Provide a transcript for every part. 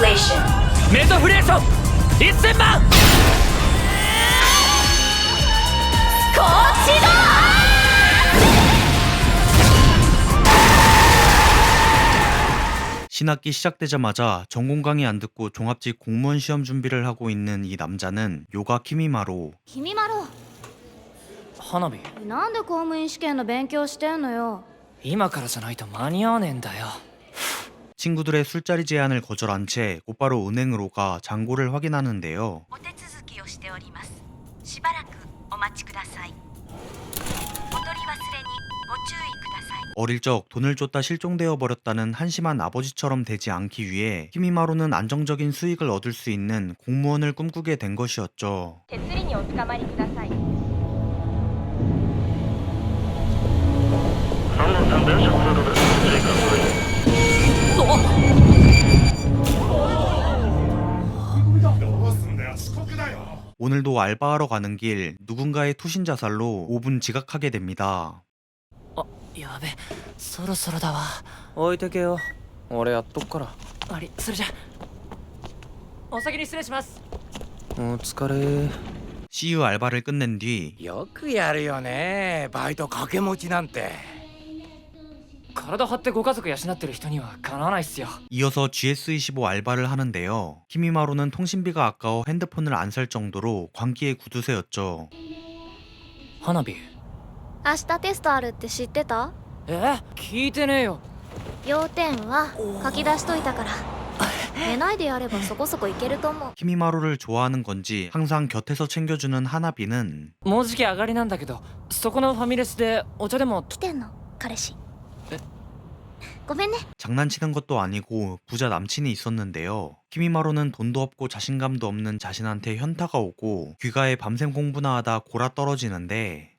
Inflation. メゾフレーション1000万。こっちだ。 신학기 시작되자마자 전공 강의 안 듣고 종합직 공무원 시험 준비를 하고 있는 이 남자는 요가 키미마로. 君まろ花火なんで公務員試験の勉強してんのよ。今からじゃないと間に合わねえんだよ。 친구들의 술자리 제안을 거절한 채 곧바로 은행으로 가 잔고를 확인하는데요. お手続きをしております。しばらくお待ちください。お取り忘れにご注意ください。 어릴 적 돈을 줬다 실종되어 버렸다는 한심한 아버지처럼 되지 않기 위해 키미마로는 안정적인 수익을 얻을 수 있는 공무원을 꿈꾸게 된 것이었죠. 手すりにおつかまりください。 오늘도 알바하러 가는 길 누군가의 투신 자살로 5분 지각하게 됩니다. あ、やべ、そろそろだわ。置いてけよ。俺やっとくから。あり、それじゃ。お先に失礼します。お疲れ。 CU 알바를 끝낸 뒤 よくやるよね、バイト掛け持ちなんて。体張ってご家族養ってる人にはかなわないっすよ。 이어서 GS25 알바를 하는데요. 키미마로는 통신비가 아까워 핸드폰을 안 살 정도로 광기의 구두쇠였죠. 花火。明日テストあるって知ってた？聞いてねえよ。要点は書き出しといたから寝ないでやればそこそこいけると思う。 키미마로를 좋아하는 건지 항상 곁에서 챙겨주는 하나비는 もうじき上がりなんだけど、そこのファミレスでお茶でも。来てんの彼氏。ごめんね。 장난치는 것도 아니고 부자 남친이 있었는데요. 키미마로는 돈도 없고 자신감도 없는 자신한테 현타가 오고 귀가에 밤샘 공부나 하다 골아 떨어지는데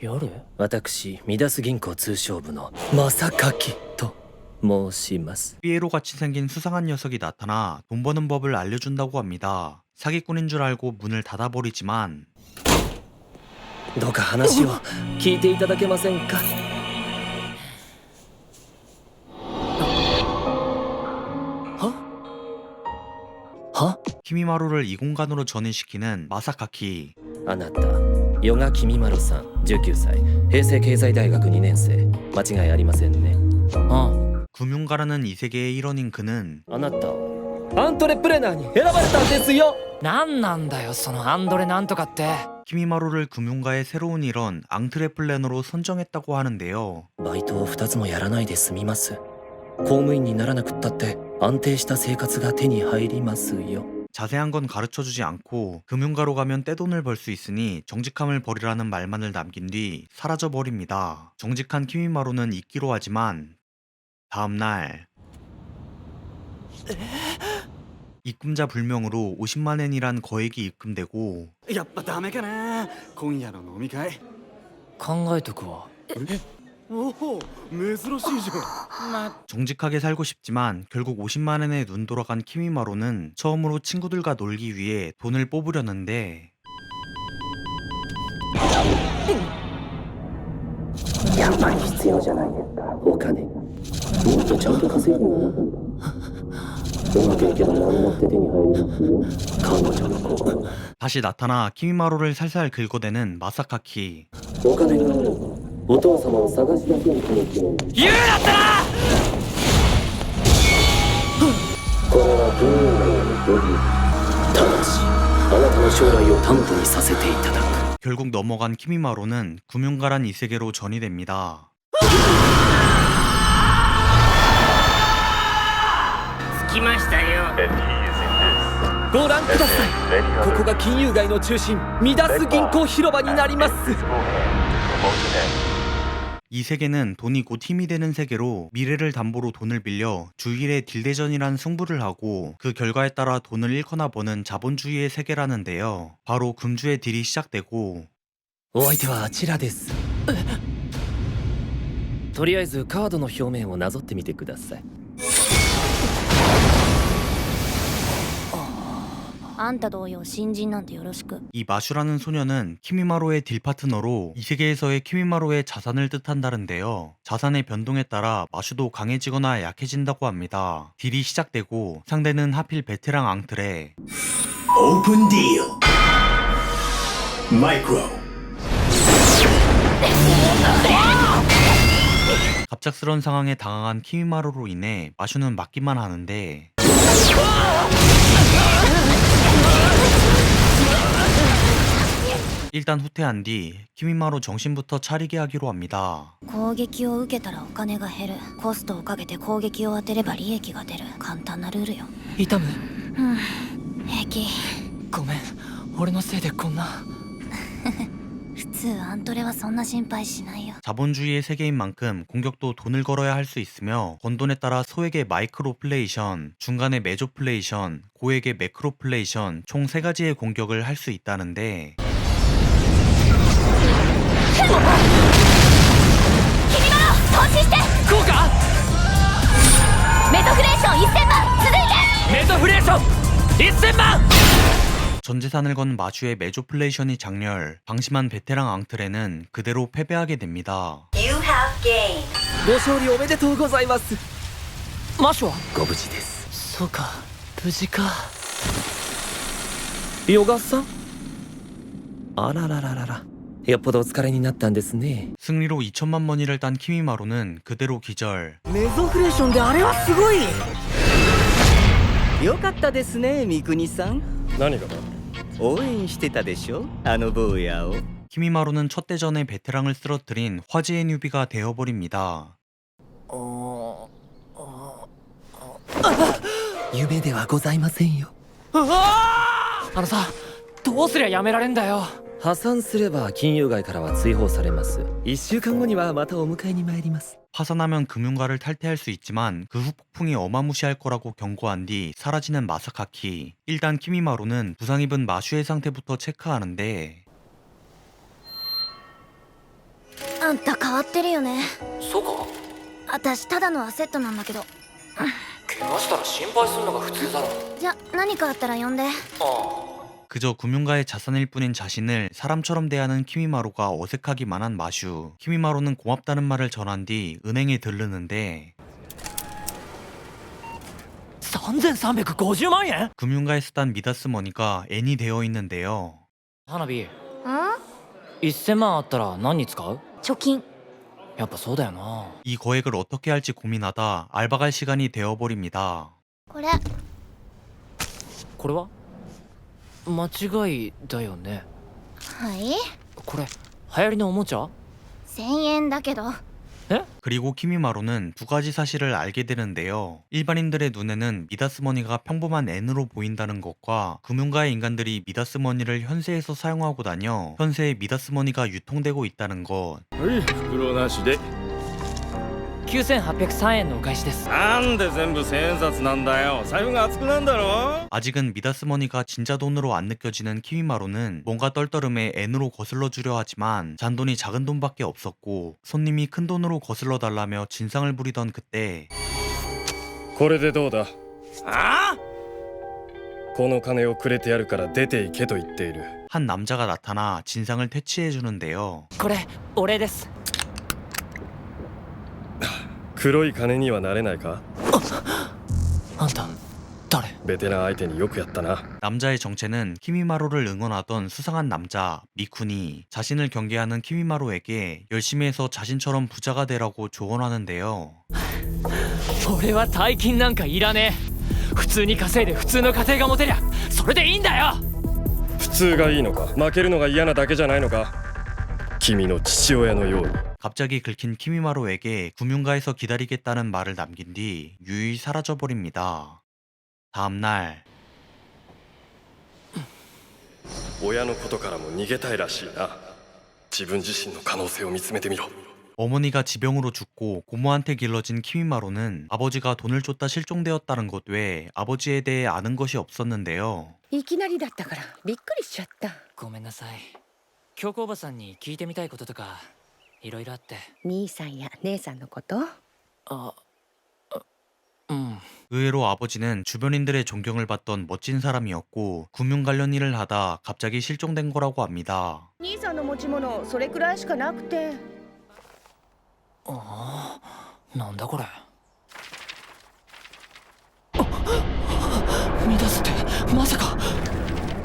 夜？私ミダス銀行通商部の正垣と申します。 삐에로같이 생긴 수상한 녀석이 나타나 돈 버는 법을 알려준다고 합니다. 사기꾼인 줄 알고 문을 닫아버리지만 どうか話を聞いていただけませんか。は？ 키미마로를 이 공간으로 전이시키는 마사카키. あなたヨガキミマロさん19歳平成経済大学2年生間違いありませんね。 금융가라는 이 세계의 일원인 그는 あなたアントレプレナーに選ばれたんですよ。なんなんだよそのアンドレなんとかって。 키미마로를 금융가의 새로운 일원 앙트레 플래너로 선정했다고 하는데요. バイトを2つもやらないで済みます。公務員にならなくったって安定した生活が手に入りますよ。 자세한 건 가르쳐주지 않고 금융가로 가면 떼돈을 벌 수 있으니 정직함을 버리라는 말만을 남긴 뒤 사라져버립니다. 정직한 키미마로는 잊기로 하지만 다음날 입금자 불명으로 50만엔이란 거액이 입금되고 やっぱダメかな、今夜の飲み会。考えとくわ。おお、珍しいじゃん。 정직하게 살고 싶지만 결국 50만엔에 눈 돌아간 키미마로는 처음으로 친구들과 놀기 위해 돈을 뽑으려는데 やっぱり必要じゃないですか。お金もっとちゃんと稼いでもうまくいけば何だって手に入りますよ。彼女の子 다시 나타나 키미마로를 살살 긁어대는 마사카키. お金があればお父様を探し出せるかもしれない。言うなったら。これは銀融街のボディ。ただしあなたの将来を担保にさせていただく。 결국 넘어간 키미마로는 금융가란 이 세계로 전이 됩니다. 着きましたよ。ご覧ください。ここが金融街の中心ミダス銀行広場になります。 이 세계는 돈이 곧 힘이 되는 세계로 미래를 담보로 돈을 빌려 주일에 딜대전이란 승부를 하고 그 결과에 따라 돈을 잃거나 버는 자본주의의 세계라는데요. 바로 금주의 딜이 시작되고 お相手はあちらです。とりあえずカードの表面をなぞってみてください。あんた同様新人なんてよろしく。 이 마슈라는 소녀는 키미마로의 딜 파트너로 이 세계에서의 키미마로의 자산을 뜻한다는데요. 자산의 변동에 따라 마슈도 강해지거나 약해진다고 합니다. 딜이 시작되고 상대는 하필 베테랑 앙트레. 오픈 딜 마이크로 갑작스런 상황에 당황한 키미마로로 인해 마슈는 맞기만 하는데 일단 후퇴한 뒤 키미마로 정신부터 차리게 하기로 합니다. 攻撃を受けたらお金が減る。コストをかけて攻撃を当てれば利益が出る。簡単なルールよ。痛む平気。ごめん俺のせいでこんな普通アントレはそんな心配しないよ。 자본주의의 세계인 만큼 공격도 돈을 걸어야 할 수 있으며 건돈에 따라 소액의 마이크로플레이션, 중간에 메조플레이션, 고액의 매크로플레이션 총 3가지의 공격을 할 수 있다는데 君も投資して効果メトフレーション1000万続いてメトフレーション1000万 전 재산을 건 마슈의 메조플레이션이 장렬, 방심한 베테랑 앙트레는 그대로 패배하게 됩니다. ご勝利おめでとうございますマシュはご無事です。そうか無事かヨガさんあらららららよっぽどお疲れになったんですね 승리로 2천만 머니를 딴 키미마로는 그대로 기절. メゾフレーションであれはすごいよかったですね三國さん何がだ。応援してたでしょあの坊やを。 키미마로는 첫 대전에 베테랑을 쓰러뜨린 화제의 뉴비가 되어버립니다. 夢ではございませんよ。あのさどうすりゃやめられんだよ破産すれば金融街からは追放されます。1週間後にはまたお迎えに参ります。 파산하면 금융가를 탈퇴할 수 있지만 그 후폭풍이 어마무시할 거라고 경고한 뒤 사라지는 마사카키. 일단 키미마로는 부상 입은 마슈의 상태부터 체크하는데 あんた変わってるよね。そうか私ただのアセットなんだけど。怪我したら心配するのが普通だろじゃ何かあったら呼んで。 그저 금융가의 자산일 뿐인 자신을 사람처럼 대하는 키미마로가 어색하기만 한 마슈. 키미마로는 고맙다는 말을 전한 뒤 은행에 들르는데 3350万円 금융가에 쓰던 미다스 머니가 N이 되어 있는데요. 花火ん1000万あったら何に使う貯金。やっぱそうだよな 이 거액을 어떻게 할지 고민하다 알바 갈 시간이 되어버립니다. これ。これは間違いだよねはい。これ流行りのおもちゃ1000円だけど。 그리고 키미마로는 두 가지 사실을 알게 되는데요. 일반인들의 눈에는 미다스머니가 평범한 N으로 보인다는 것과 금융가의 인간들이 미다스머니를 현세에서 사용하고 다녀 현세에 미다스머니가 유통되고 있다는 것. はい袋なしで。 9803円のお返しですなんで全部千円札なんだよ。財布が厚くなんだろ。 아직은 미다스머니가 진짜 돈으로 안 느껴지는 키미마로는 뭔가 떨떠름에 N으로 거슬러 주려 하지만 잔돈이 작은 돈밖에 없었고 손님이 큰 돈으로 거슬러 달라며 진상을 부리던 그때 これでどうだ。ああ。この金をくれてやるから出て行けと言っている。 한 남자가 나타나 진상을 퇴치해 주는데요. これお礼です黒い金にはなれないか。あんた誰ベテラン相手によくやったな。 남자의 정체는 키미마로를 응원하던 수상한 남자 미쿠니. 자신을 경계하는 키미마로에게 열심히 해서 자신처럼 부자가 되라고 조언하는데요. 俺は大金なんかいらねえ普通に稼いで普通の家庭が持てりゃそれでいいんだよ普通がいいのか。負けるのが嫌なだけじゃないのか。君の父親のように。 갑자기 긁힌 키미마로에게 금융가에서 기다리겠다는 말을 남긴 뒤 유유히 사라져버립니다. 다음날 親のことからも逃げたいらしいな。自分自身の可能性を見つめてみろ。 어머니가 지병으로 죽고 고모한테 길러진 키미마로는 아버지가 돈을 줬다 실종되었다는 것 외에 아버지에 대해 아는 것이 없었는데요. いきなりだったからびっくりしちゃった。ごめんなさい京子おばさんに聞いてみたいこととかいろいろあって兄さんや姉さんのこと？あうん 의외로 아버지는 주변인들의 존경을 받던 멋진 사람이었고 금융 관련 일을 하다 갑자기 실종된 거라고 합니다. 兄さんの持ち物それくらいしかなくて。なんだこれ。乱すってまさか。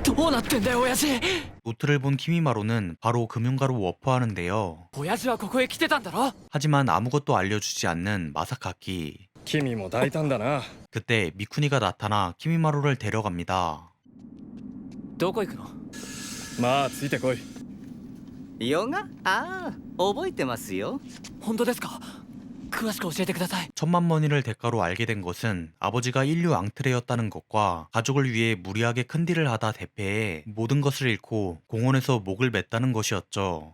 どうなってんだよ親父。 노트를 본 키미마루는 바로 금융가로 워프하는데요. 親父はここへ来てたんだろ。 하지만 아무것도 알려주지 않는 마사카키. 君も大胆だな。 그때 미쿠니가 나타나 키미마루를 데려갑니다. どこ行くの。まあついてこい。ヨガ？ああ、覚えてますよ。本当ですか。詳しく教えてください。 천만머니를 대가로 알게 된 것은 아버지가 인류 앙트레였다는 것과 가족을 위해 무리하게 큰 딜을 하다 대패해 모든 것을 잃고 공원에서 목을 맸다는 것이었죠.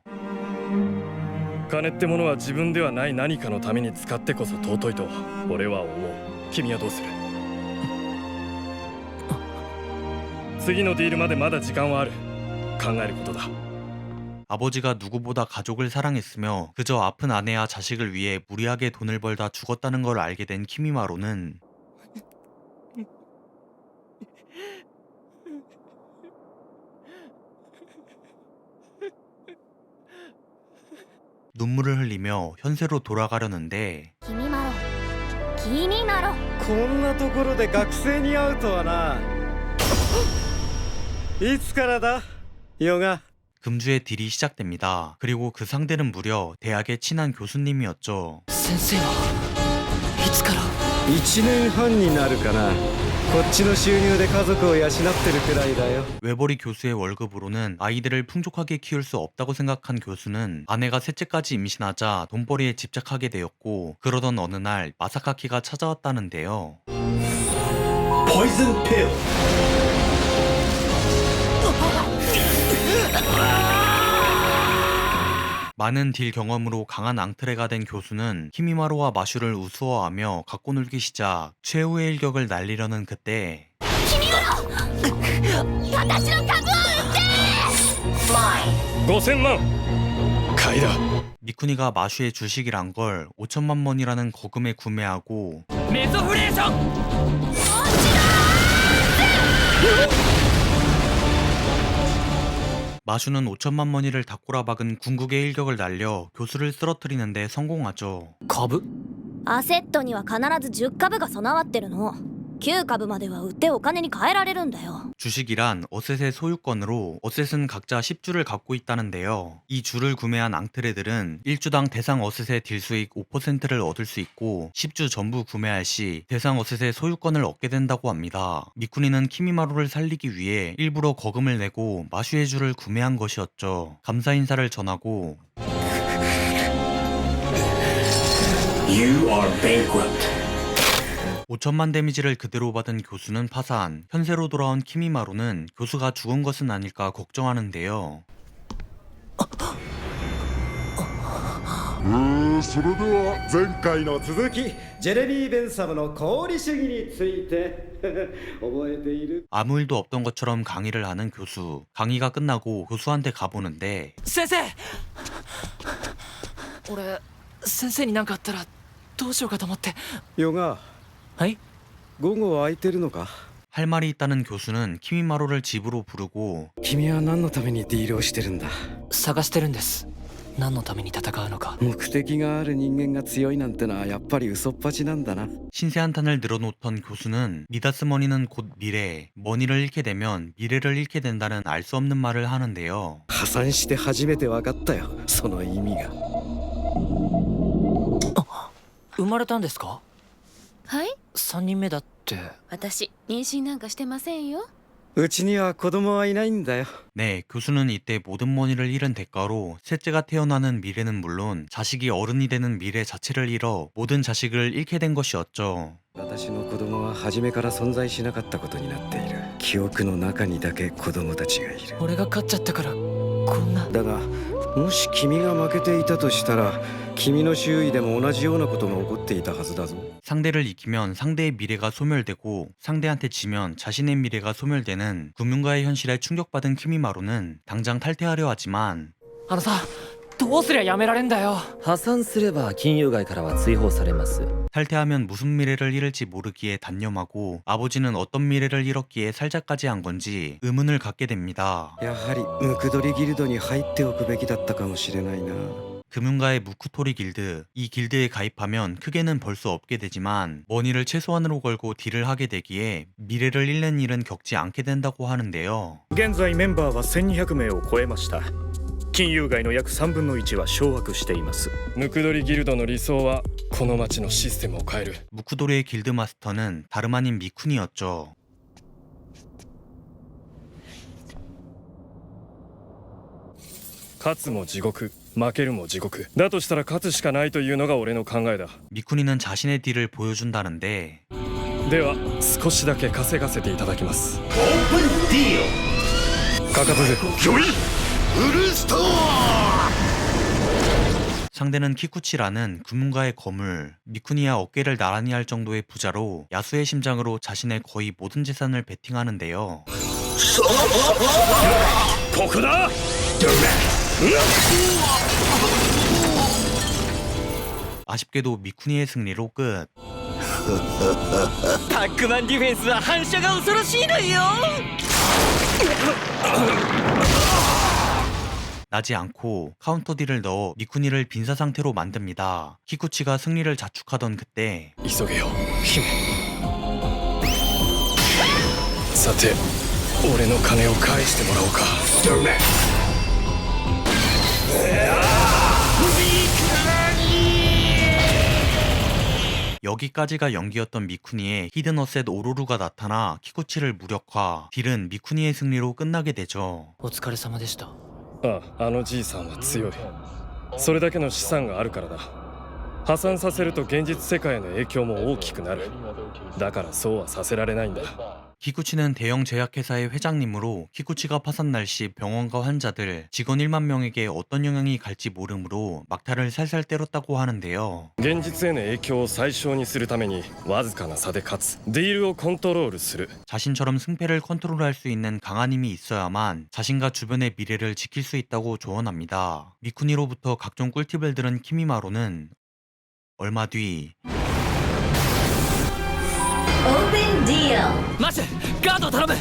金ってものは自分ではない何かのために使ってこそ尊いと俺は思う。君はどうする？次のディールまでまだ時間はある。考えることだ。 아버지가 누구보다 가족을 사랑했으며 그저 아픈 아내와 자식을 위해 무리하게 돈을 벌다 죽었다는 걸 알게 된 키미마루는 눈물을 흘리며 현세로 돌아가려는데 君まろ君まろこんなところで学生に会うとはな。いつからだヨガ。 금주의 딜이 시작됩니다. 그리고 그 상대는 무려 대학의 친한 교수님이었죠. 先生はいつから。 1年半になるかな。こっちの収入で家族を養ってるくらいだよ。 외벌이 교수의 월급으로는 아이들을 풍족하게 키울 수 없다고 생각한 교수는 아내가 셋째까지 임신하자 돈벌이에 집착하게 되었고 그러던 어느 날 마사카키가 찾아왔다는데요. 포이즌 필. 많은 딜 경험으로 강한 앙트레가 된 교수는 키미마루와 마슈를 우스워하며 갖고 놀기 시작. 최후의 일격을 날리려는 그때 私の株を売って5000万買いだ。 미쿠니가 마슈의 주식이란 걸 5천만 원이라는 거금에 구매하고 メゾフレーション。 마슈는 5천만 원이를 다 꼬라박은 궁극의 일격을 날려 교수를 쓰러뜨리는데 성공하죠. 株。アセットには必ず10株が備わってるの。9株までは売ってお金に換えられるんだよ。 주식이란 어셋의 소유권으로 어셋은 각자 10주를 갖고 있다는데요. 이 주를 구매한 앙트레들은 1주당 대상 어셋의 딜수익 5%를 얻을 수 있고 10주 전부 구매할 시 대상 어셋의 소유권을 얻게 된다고 합니다. 미쿠니는 키미마루를 살리기 위해 일부러 거금을 내고 마슈의 주를 구매한 것이었죠. 감사 인사를 전하고 You are bankrupt. 5천만 데미지를 그대로 받은 교수는 파산. 현세로 돌아온 키미마루는 교수가 죽은 것은 아닐까 걱정하는데요. それでは前回の続き、ジェレミー・ベンサムの功利主義について覚えている？ 아무 일도 없던 것처럼 강의를 하는 교수. 강의가 끝나고 교수한테 가보는데 先生。俺先生に何かあったらどうしようかと思って。ヨガ。はい。午後空いてるのか？ 할 말이 있다는 교수는 키미마루를 집으로 부르고 君は何のためにディールをしてるんだ？探してるんです。何のために戦うのか。目的がある人間が強いなんてのはやっぱり嘘っぱちなんだな。 신세 한탄을 늘어놓던 교수는 미다스 머니는 곧 미래, 머니를 잃게 되면 미래를 잃게 된다는 알 수 없는 말을 하는데요. 破産して初めて分かったよ、その意味が。生まれたんですか。はい。 3人目だって。私妊娠なんかしてませんよ。うちには子供はいないんだよ。 네, 교수는 이때 모든 머니를 잃은 대가로 셋째가 태어나는 미래는 물론 자식이 어른이 되는 미래 자체를 잃어 모든 자식을 잃게 된 것이었죠. 私の子供は初めから存在しなかったことになっている。記憶の中にだけ子供たちがいる。俺が勝っちゃったからこんな。だがもし君が負けていたとしたら君の周囲でも同じようなことが起こっていたはずだぞ。 상대를 이기면 상대의 미래가 소멸되고 상대한테 지면 자신의 미래가 소멸되는 금융가의 현실에 충격받은 키미마루는 당장 탈퇴하려 하지만 あのさ、どうすりゃやめられんだよ。破産すれば金融街からは追放されます。 탈퇴하면 무슨 미래를 잃을지 모르기에 단념하고 아버지는 어떤 미래를 잃었기에 살자까지 한 건지 의문을 갖게 됩니다. やはりムクドリギルドに入っておくべきだったかもしれないな。 금융가의 무쿠토리 길드, 이 길드에 가입하면 크게는 벌 수 없게 되지만 머니를 최소한으로 걸고 딜을 하게 되기에 미래를 잃는 일은 겪지 않게 된다고 하는데요. 現在メンバーは1200名を超えました。金融街の約3分の1は掌握しています。ムクドリギルドの理想はこの町のシステムを変える。 무쿠도리의 길드 마스터는 다름 아닌 미쿤이었죠. 勝つも地獄、負けるも地獄。だとしたら勝つしかないというのが俺の考えだ。 미쿤이는 자신의 딜을 보여준다는데 では少しだけ稼がせていただきます。 오픈 딜! かかとで 교인! 우르스토어! 상대는 키쿠치라는 금융가의 거물. 미쿠니와 어깨를 나란히 할 정도의 부자로 야수의 심장으로 자신의 거의 모든 재산을 베팅하는데요. ここだ。 아쉽게도 미쿠니의 승리로 끝. タックマンディフェンスは反射が恐ろしいのよ。 나지 않고 카운터 딜을 넣어 미쿠니를 빈사 상태로 만듭니다. 키쿠치가 승리를 자축하던 그때 急げよ、姫。さて、俺の金を返してもらおうか。 여기까지가 연기였던 미쿠니의 히든 어셋 오로루가 나타나 키쿠치를 무력화. 딜은 미쿠니의 승리로 끝나게 되죠. お疲れ様でした。ああ、あのじいさんは強い。それだけの資産があるからだ。破産させると現実世界への影響も大きくなる。だからそうはさせられないんだ。 키쿠치는 대형 제약회사의 회장님으로 키쿠치가 파산날 시 병원과 환자들, 직원 1만 명에게 어떤 영향이 갈지 모르므로 막타를 살살 때렸다고 하는데요. 現実への影響を最小にするためにわずかな差で勝つ。ディールをコントロールする。 자신처럼 승패를 컨트롤할 수 있는 강한 힘이 있어야만 자신과 주변의 미래를 지킬 수 있다고 조언합니다. 미쿠니로부터 각종 꿀팁을 들은 키미마로는 얼마 뒤 오픈 딜. マシュ、ガード頼む。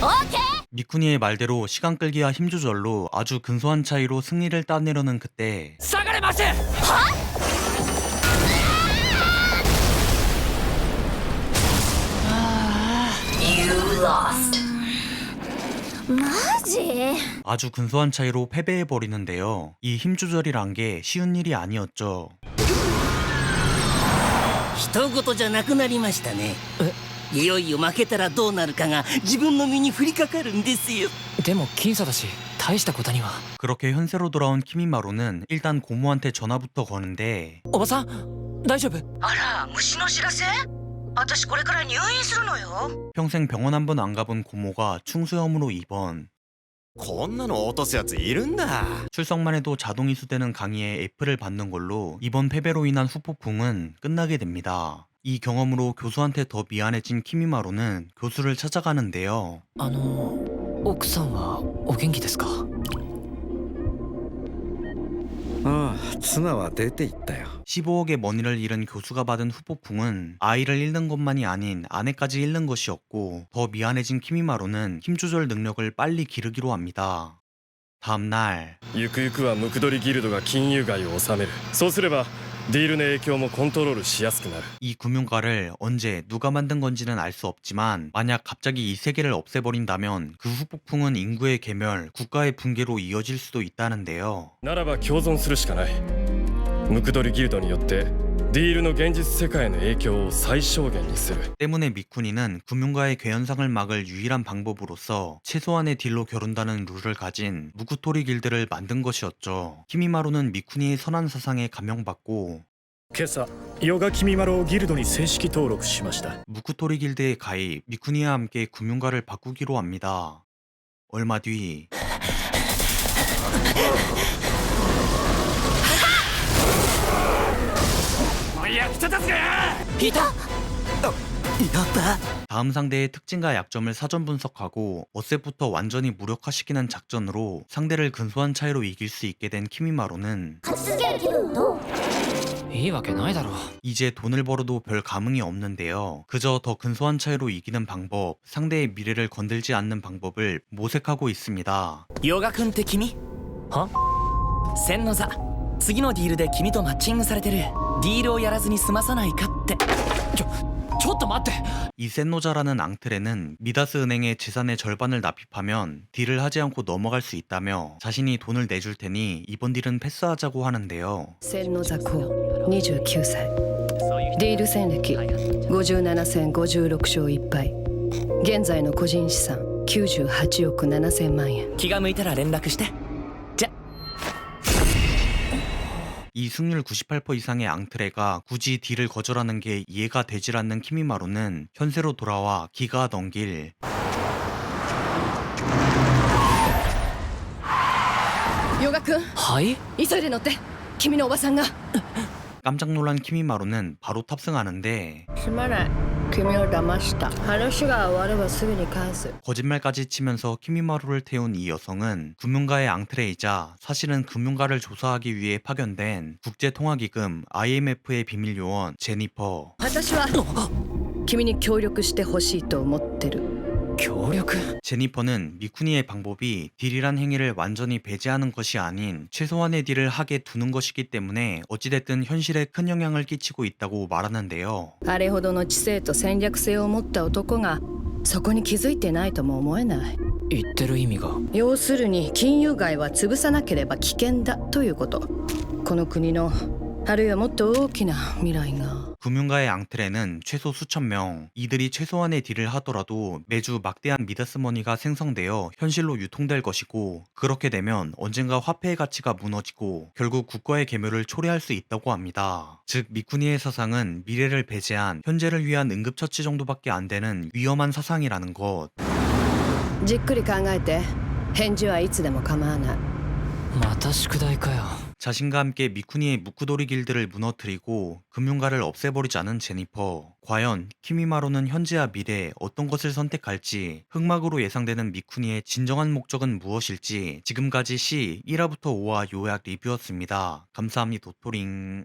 오케이. 미쿠니의 말대로 시간 끌기와 힘 조절로 아주 근소한 차이로 승리를 따내려는 그때 下がれマシュ。 You lost. 마지? 아주 근소한 차이로 패배해버리는데요. 이 힘 조절이란 게 쉬운 일이 아니었죠. 人事じゃなくなりましたね。いよいよ負けたらどうなるかが自分の身に降りかかるんですよ。でも僅差だし大したことには。 그렇게 현세로 돌아온 키미마로는 일단 고모한테 전화부터 거는데 おばさん大丈夫？あら、虫の知らせ？私これから入院するのよ。 평생 병원 한 번 안 가본 고모가 충수염으로 입원. こんなの落とすやついるんだ。 출석만 해도 자동 이수되는 강의에 F를 받는 걸로 이번 패배로 인한 후폭풍은 끝나게 됩니다. 이 경험으로 교수한테 더 미안해진 키미마로는 교수를 찾아가는데요. 奥さんはお元気ですか？ああ、妻は出て行ったよ。 15억의 머니를 잃은 교수가 받은 후폭풍은 아이를 잃는 것만이 아닌 아내까지 잃는 것이었고 더 미안해진 키미마로는 힘 조절 능력을 빨리 기르기로 합니다. 다음날 ゆくゆくはムクドリギルドが金融街を治める。そうすればディールの影響もコントロールしやすくなる。 이 금융가를 언제 누가 만든 건지는 알 수 없지만 만약 갑자기 이 세계를 없애버린다면 그 후폭풍은 인구의 괴멸, 국가의 붕괴로 이어질 수도 있다는데요. ならば共存するしかない。ムクドリギルドによってディールの現実世界への影響を最小限にする。 때문에 미쿠니는 금융가의 괴현상을 막을 유일한 방법으로서 최소한의 딜로 겨룬다는 룰을 가진 무쿠토리 길드를 만든 것이었죠. 키미마루는 미쿠니의 선한 사상에 감명받고 今朝ヨガキミマロをギルドに正式登録しました。 무쿠토리 길드에 가입, 미쿠니와 함께 금융가를 바꾸기로 합니다. 얼마 뒤 다음 상대의 특징과 약점을 사전 분석하고 어셋부터 완전히 무력화시키는 작전으로 상대를 근소한 차이로 이길 수 있게 된 키미마루는 勝ち続ける気分はどう？いいわけないだろ。 이제 돈을 벌어도 별 감흥이 없는데요. 그저 더 근소한 차이로 이기는 방법, 상대의 미래를 건들지 않는 방법을 모색하고 있습니다. ヨガ君って君？は？千の座。次のディールで君とマッチングされてる。ディールをやらずに済まさないかって。ちょっと待って。 이 센노자라는 앙트레는 미다스 은행의 재산의 절반을 납입하면 딜을 하지 않고 넘어갈 수 있다며 자신이 돈을 내줄 테니 이번 딜은 패스하자고 하는데요. 千の座公29歳ディール戦歴57戦56勝1敗現在の個人資産98億7000万円気が向いたら連絡して。 이 승률 98% 이상의 앙트레가 굳이 딜을 거절하는 게 이해가 되질 않는 키미마루는 현세로 돌아와 기가 넘길 ヨガ君はい急いで乗って君のおばさんが 깜짝 놀란 키미마루는 바로 탑승하는데 すまない君を騙した話が終わればすぐに返す 거짓말까지 치면서 키미마루를 태운 이 여성은 금융가의 앙트레이자 사실은 금융가를 조사하기 위해 파견된 국제통화기금 IMF의 비밀요원 제니퍼. 私は君に協力してほしいと思ってる 協力? 제니퍼는 미쿠니의 방법이 딜이란 행위를 완전히 배제하는 것이 아닌 최소한의 딜을 하게 두는 것이기 때문에 어찌됐든 현실에 큰 영향을 끼치고 있다고 말하는데요. あれほどの知性と戦略性を持った男がそこに気づいてないとも思えない言ってる意味が要するに金融街は潰さなければ危険だということこの国のあるいはもっと大きな未来が 금융가의 앙트레는 최소 수천 명, 이들이 최소한의 딜을 하더라도 매주 막대한 미다스머니가 생성되어 현실로 유통될 것이고 그렇게 되면 언젠가 화폐의 가치가 무너지고 결국 국가의 계묘를 초래할 수 있다고 합니다. 즉 미쿠니의 사상은 미래를 배제한 현재를 위한 응급처치 정도밖에 안 되는 위험한 사상이라는 것. じっくり考えて返事はいつでも構わないまた宿題かよ 자신과 함께 미쿠니의 무쿠도리 길드를 무너뜨리고 금융가를 없애버리자는 제니퍼. 과연 키미마루는 현재와 미래에 어떤 것을 선택할지 흑막으로 예상되는 미쿠니의 진정한 목적은 무엇일지 지금까지 C 1화부터 5화 요약 리뷰였습니다. 감사합니다. 도토링.